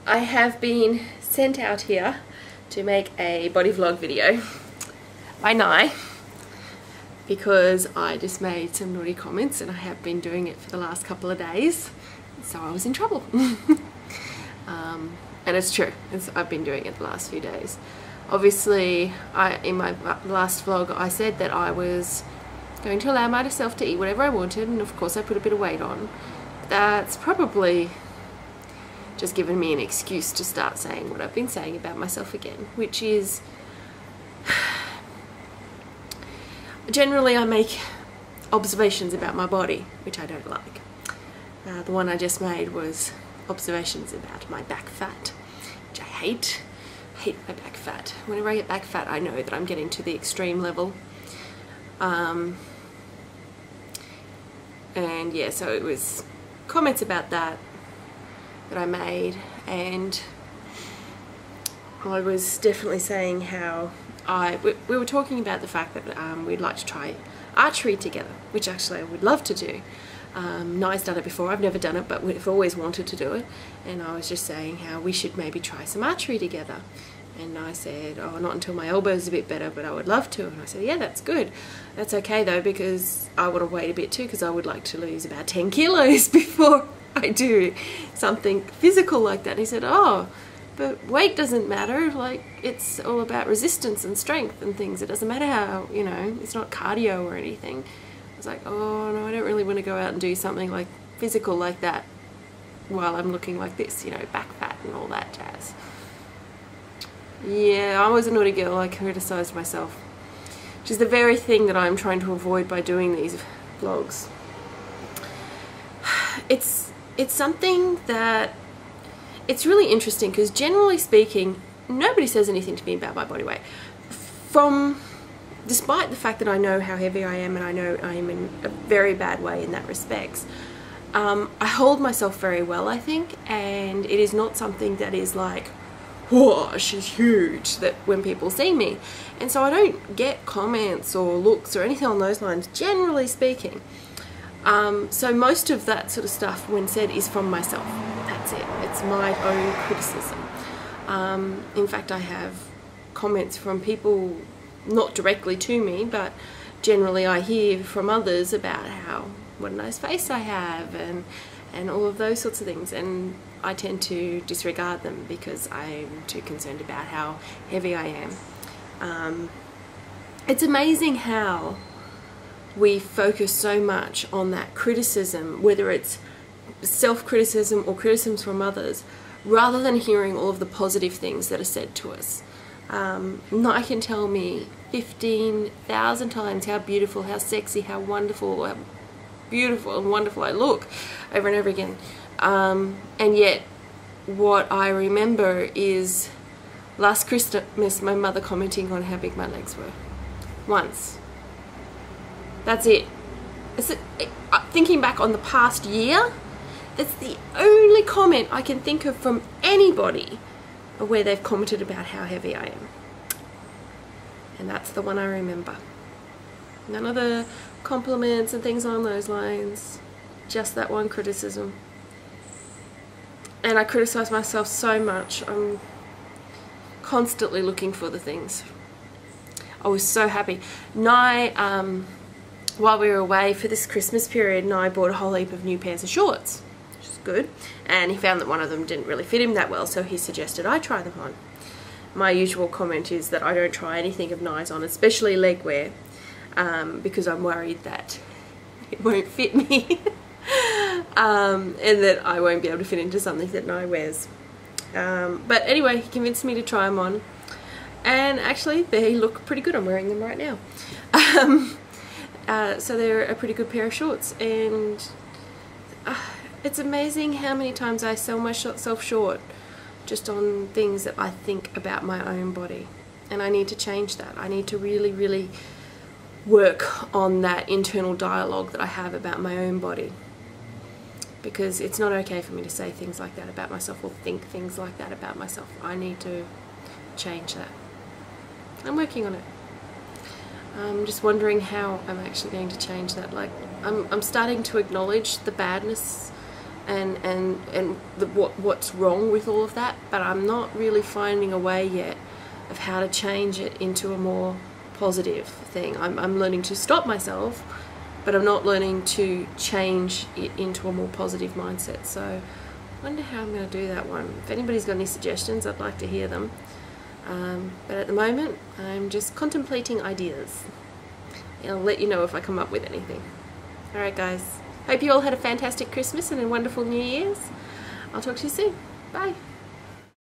I have been sent out here to make a body vlog video by Nye because I just made some naughty comments, and I have been doing it for the last couple of days, so I was in trouble. And it's true, I've been doing it the last few days. Obviously, in my last vlog I said that I was going to allow myself to eat whatever I wanted, and of course I put a bit of weight on. That's probably just given me an excuse to start saying what I've been saying about myself again, which is generally I make observations about my body which I don't like. The one I just made was observations about my back fat, which I hate. I hate my back fat. Whenever I get back fat, I know that I'm getting to the extreme level. And yeah, so it was comments about that I made, and I was definitely saying how we were talking about the fact that we'd like to try archery together, which actually I would love to do. Nye's done it before, I've never done it, but we've always wanted to do it, and I was just saying how we should maybe try some archery together. And I said, oh, not until my elbow's a bit better, but I would love to. And I said, yeah, that's good. That's okay though, because I want to weigh a bit too, because I would like to lose about 10 kilos before I do something physical like that. And he said, oh, but weight doesn't matter, like it's all about resistance and strength and things. It doesn't matter how, you know, it's not cardio or anything. I was like, oh no, I don't really want to go out and do something like physical like that while I'm looking like this, you know, back fat and all that jazz. Yeah, I was a naughty girl. I criticised myself, which is the very thing that I'm trying to avoid by doing these vlogs. It's something that it's really interesting, because generally speaking nobody says anything to me about my body weight, despite the fact that I know how heavy I am, and I know I am in a very bad way in that respects. I hold myself very well, I think, and it is not something that is like, whoa, she's huge, that when people see me. And so I don't get comments or looks or anything on those lines, generally speaking. So most of that sort of stuff, when said, is from myself. That's it. It's my own criticism. In fact, I have comments from people, not directly to me, but generally I hear from others about how, what a nice face I have, and all of those sorts of things, and I tend to disregard them because I'm too concerned about how heavy I am. It's amazing how we focus so much on that criticism, whether it's self-criticism or criticisms from others, rather than hearing all of the positive things that are said to us. Nye can tell me 15,000 times how beautiful, how sexy, how wonderful, how beautiful and wonderful I look over and over again. And yet what I remember is last Christmas my mother commenting on how big my legs were. Once. That's it. Thinking back on the past year, that's the only comment I can think of from anybody where they've commented about how heavy I am. And that's the one I remember. None of the compliments and things along those lines, just that one criticism. And I criticise myself so much. I'm constantly looking for the things. I was so happy. Nye, while we were away for this Christmas period, Nye bought a whole heap of new pairs of shorts, which is good. And he found that one of them didn't really fit him that well, so he suggested I try them on. My usual comment is that I don't try anything of Nye's on, especially leg wear, because I'm worried that it won't fit me. And that I won't be able to fit into something that Nye wears. But anyway, he convinced me to try them on, and actually they look pretty good. I'm wearing them right now. So they're a pretty good pair of shorts, and it's amazing how many times I sell myself short just on things that I think about my own body, and I need to change that. I need to really, really work on that internal dialogue that I have about my own body, because it's not okay for me to say things like that about myself or think things like that about myself. I need to change that. I'm working on it. I'm just wondering how I'm actually going to change that. Like, I'm starting to acknowledge the badness what's wrong with all of that, but I'm not really finding a way yet of how to change it into a more positive thing. I'm learning to stop myself, but I'm not learning to change it into a more positive mindset. So I wonder how I'm going to do that one. If anybody's got any suggestions, I'd like to hear them. But at the moment, I'm just contemplating ideas. And I'll let you know if I come up with anything. Alright guys, hope you all had a fantastic Christmas and a wonderful New Year's. I'll talk to you soon. Bye.